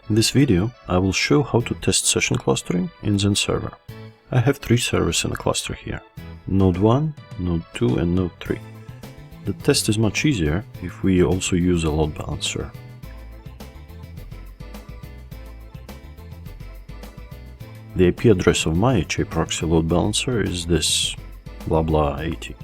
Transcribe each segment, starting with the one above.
In this video, I will show how to test session clustering in Zend server. I have 3 servers in a cluster here: Node 1, Node 2 and Node 3. The test is much easier if we also use a load balancer. The IP address of my HA proxy load balancer is this, blah blah 80.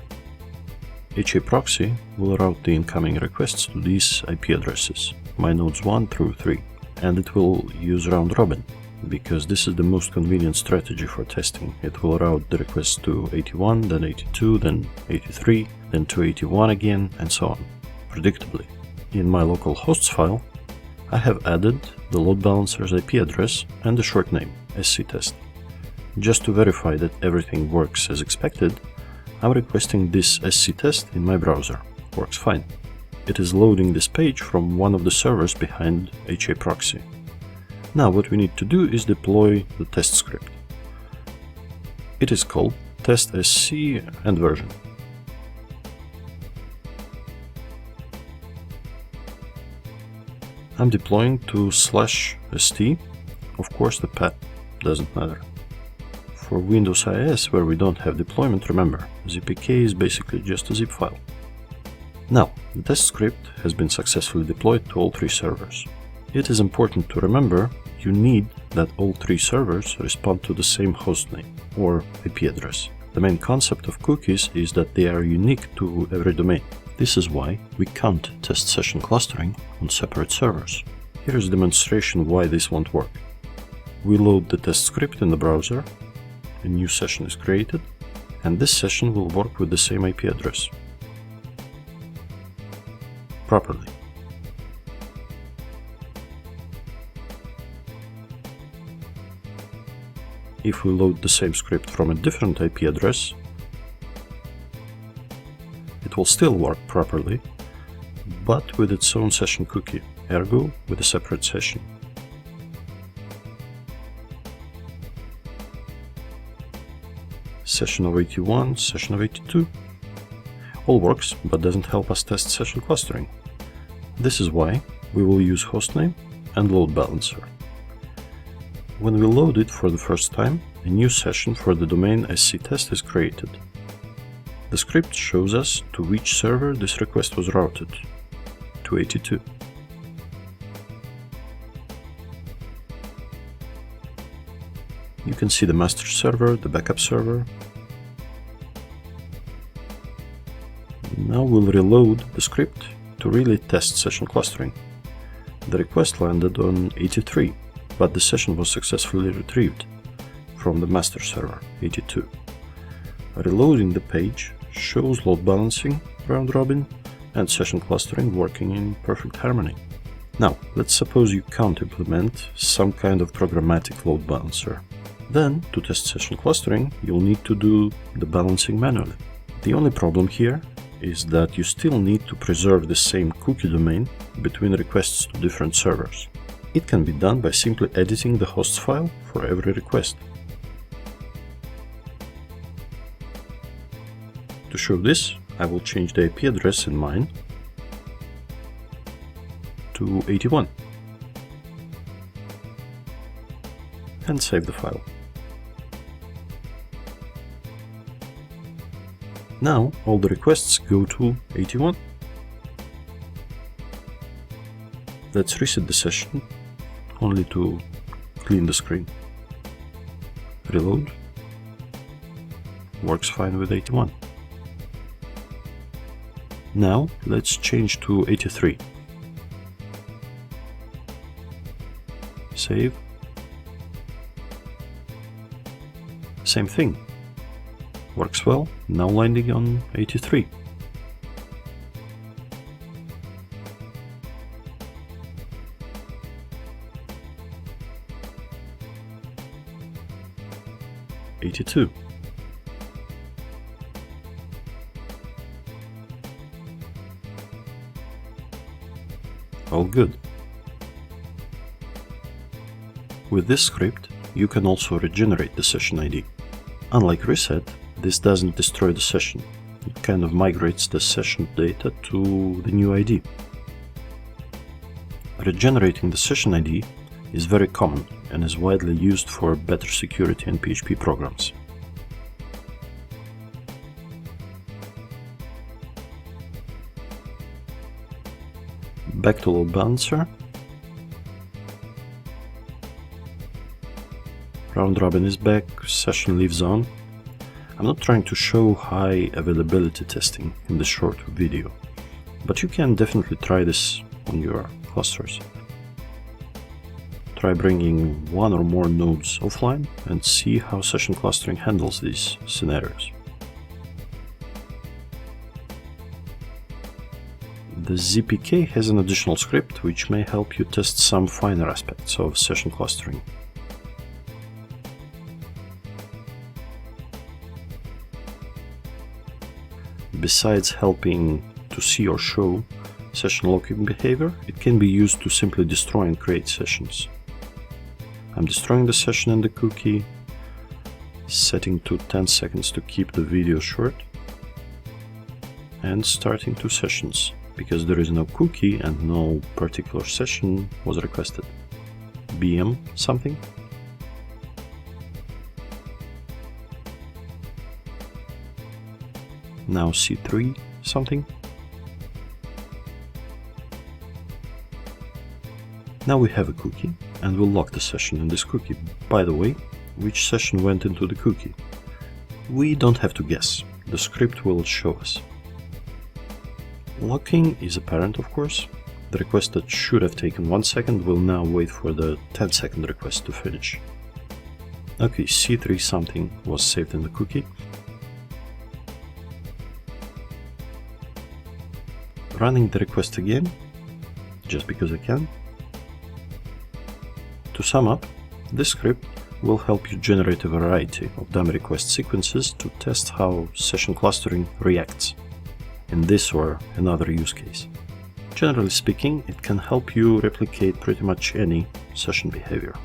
HA proxy will route the incoming requests to these IP addresses, my nodes 1 through 3. And it will use round robin, because this is the most convenient strategy for testing. It will route the request to 81, then 82, then 83, then to 81 again, and so on, predictably. In my local hosts file, I have added the load balancer's IP address and the short name, sctest. Just to verify that everything works as expected, I'm requesting this sctest in my browser. Works fine. It is loading this page from one of the servers behind HA proxy. Now what we need to do is deploy the test script. It is called test.sc and version. I'm deploying to /st. Of course the path doesn't matter. For Windows IIS, where we don't have deployment, remember, zpk is basically just a zip file. Now, the test script has been successfully deployed to all 3 servers. It is important to remember you need that all 3 servers respond to the same hostname or IP address. The main concept of cookies is that they are unique to every domain. This is why we can't test session clustering on separate servers. Here is a demonstration why this won't work. We load the test script in the browser, a new session is created, and this session will work with the same IP address properly. If we load the same script from a different IP address, it will still work properly, but with its own session cookie, ergo with a separate session. Session of 81, session of 82. All works, but doesn't help us test session clustering. This is why we will use hostname and load balancer. When we load it for the first time, a new session for the domain sctest is created. The script shows us to which server this request was routed, to 82. You can see the master server, the backup server. Now we'll reload the script to really test session clustering. The request landed on 83, but the session was successfully retrieved from the master server, 82. Reloading the page shows load balancing, round robin, and session clustering working in perfect harmony. Now, let's suppose you can't implement some kind of programmatic load balancer. Then, to test session clustering, you'll need to do the balancing manually. The only problem here is that you still need to preserve the same cookie domain between requests to different servers. It can be done by simply editing the hosts file for every request. To show this, I will change the IP address in mine to 81 and save the file. Now all the requests go to 81. Let's reset the session, only to clean the screen. Reload. Works fine with 81. Now let's change to 83. Save. Same thing. Works well, now landing on 83. '82. All good. With this script, you can also regenerate the session ID. Unlike reset, this doesn't destroy the session. It kind of migrates the session data to the new ID. Regenerating the session ID is very common and is widely used for better security in PHP programs. Back to load balancer. Round robin is back, session lives on. I'm not trying to show high availability testing in this short video, but you can definitely try this on your clusters. Try bringing one or more nodes offline and see how session clustering handles these scenarios. The ZPK has an additional script which may help you test some finer aspects of session clustering. Besides helping to see or show session locking behavior, it can be used to simply destroy and create sessions. I'm destroying the session and the cookie, setting to 10 seconds to keep the video short, and starting 2 sessions, because there is no cookie and no particular session was requested. BM something. Now C3 something. Now we have a cookie and we'll lock the session in this cookie. By the way, which session went into the cookie? We don't have to guess. The script will show us. Locking is apparent, of course. The request that should have taken 1 second will now wait for the 10-second request to finish. Okay, C3 something was saved in the cookie. Running the request again, just because I can. To sum up, this script will help you generate a variety of dummy request sequences to test how session clustering reacts in this or another use case. Generally speaking, it can help you replicate pretty much any session behavior.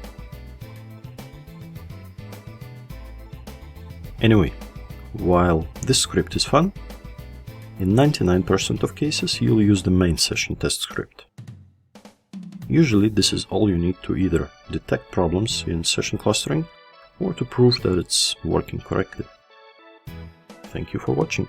Anyway, while this script is fun, in 99% of cases you'll use the main session test script. Usually this is all you need to either detect problems in session clustering or to prove that it's working correctly. Thank you for watching.